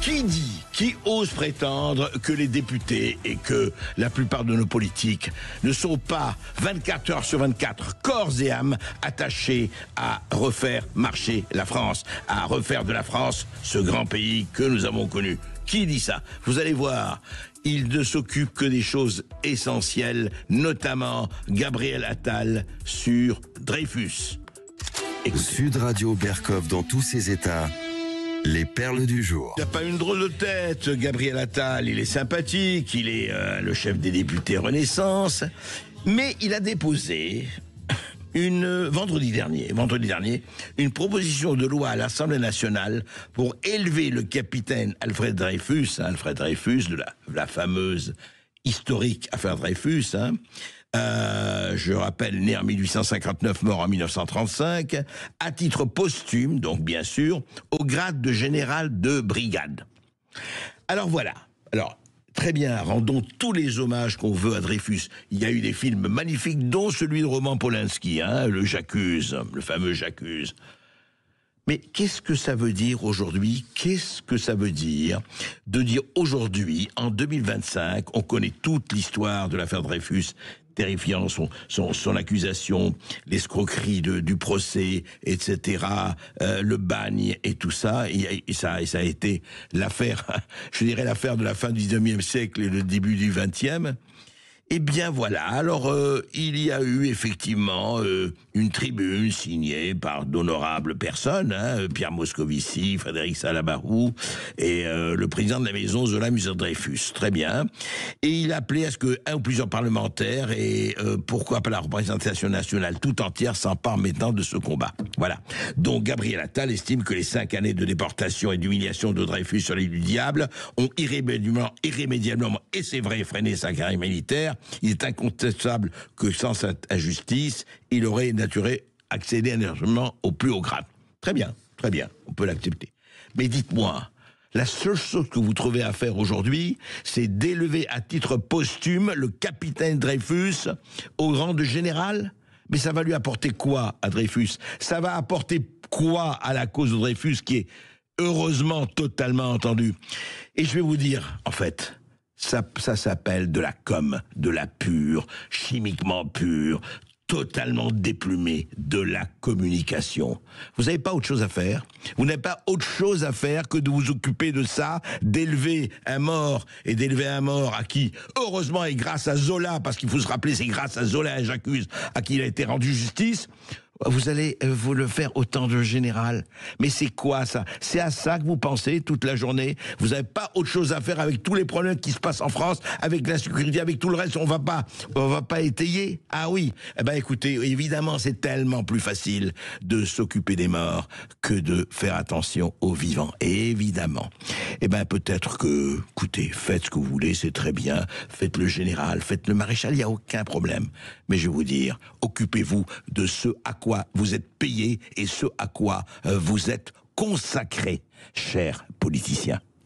Qui ose prétendre que les députés et que la plupart de nos politiques ne sont pas 24 heures sur 24, corps et âme, attachés à refaire marcher la France, à refaire de la France ce grand pays que nous avons connu? Qui dit ça? Vous allez voir, il ne s'occupe que des choses essentielles, notamment Gabriel Attal sur Dreyfus. Écoutez. Sud Radio Berkov dans tous ses états. Les perles du jour. Il n'a pas une drôle de tête, Gabriel Attal. Il est sympathique, il est le chef des députés Renaissance. Mais il a déposé vendredi dernier, une proposition de loi à l'Assemblée nationale pour élever le capitaine Alfred Dreyfus, de la fameuse historique affaire Dreyfus, je rappelle, né en 1859, mort en 1935, à titre posthume, donc bien sûr, au grade de général de brigade. Alors voilà, très bien, rendons tous les hommages qu'on veut à Dreyfus. Il y a eu des films magnifiques, dont celui de Roman Polanski, le J'accuse, le fameux J'accuse. Mais qu'est-ce que ça veut dire aujourd'hui? Qu'est-ce que ça veut dire de dire aujourd'hui, en 2025, on connaît toute l'histoire de l'affaire Dreyfus, terrifiant, son accusation, l'escroquerie du procès, etc., le bagne et tout ça, et ça a été l'affaire, je dirais l'affaire de la fin du 19e siècle et le début du 20e. Eh bien voilà, alors il y a eu effectivement une tribune signée par d'honorables personnes, Pierre Moscovici, Frédéric Salabarou et le président de la maison Zola Muser-Dreyfus, très bien. Et il a appelé à ce que un ou plusieurs parlementaires et pourquoi pas la représentation nationale tout entière s'emparent maintenant de ce combat. Voilà. Donc Gabriel Attal estime que les 5 années de déportation et d'humiliation de Dreyfus sur l'île du Diable ont irrémédiablement, et c'est vrai, freiné sa carrière militaire. Il est incontestable que sans cette injustice, il aurait accédé énergiquement au plus haut grade. Très bien, on peut l'accepter. Mais dites-moi, la seule chose que vous trouvez à faire aujourd'hui, c'est d'élever à titre posthume le capitaine Dreyfus au rang de général? Mais ça va lui apporter quoi à Dreyfus? Ça va apporter quoi à la cause de Dreyfus qui est heureusement totalement entendue? Et je vais vous dire, en fait, ça s'appelle de la com, de la pure, chimiquement pure, totalement déplumée, de la communication. Vous n'avez pas autre chose à faire? Vous n'avez pas autre chose à faire que de vous occuper de ça, d'élever un mort, et d'élever un mort à qui, heureusement, et grâce à Zola, parce qu'il faut se rappeler, c'est grâce à Zola et J'accuse, à qui il a été rendu justice, vous allez vous le faire autant de général. Mais c'est quoi ça? C'est à ça que vous pensez toute la journée? Vous n'avez pas autre chose à faire avec tous les problèmes qui se passent en France, avec l'insécurité, avec tout le reste, on va pas étayer? Ah oui. Eh ben écoutez, évidemment, c'est tellement plus facile de s'occuper des morts que de faire attention aux vivants. Et évidemment. Eh ben peut-être que, écoutez, faites ce que vous voulez, c'est très bien. Faites le général, faites le maréchal, il n'y a aucun problème. Mais je vais vous dire, occupez-vous de ce à quoi vous êtes payé et ce à quoi vous êtes consacré, chers politiciens.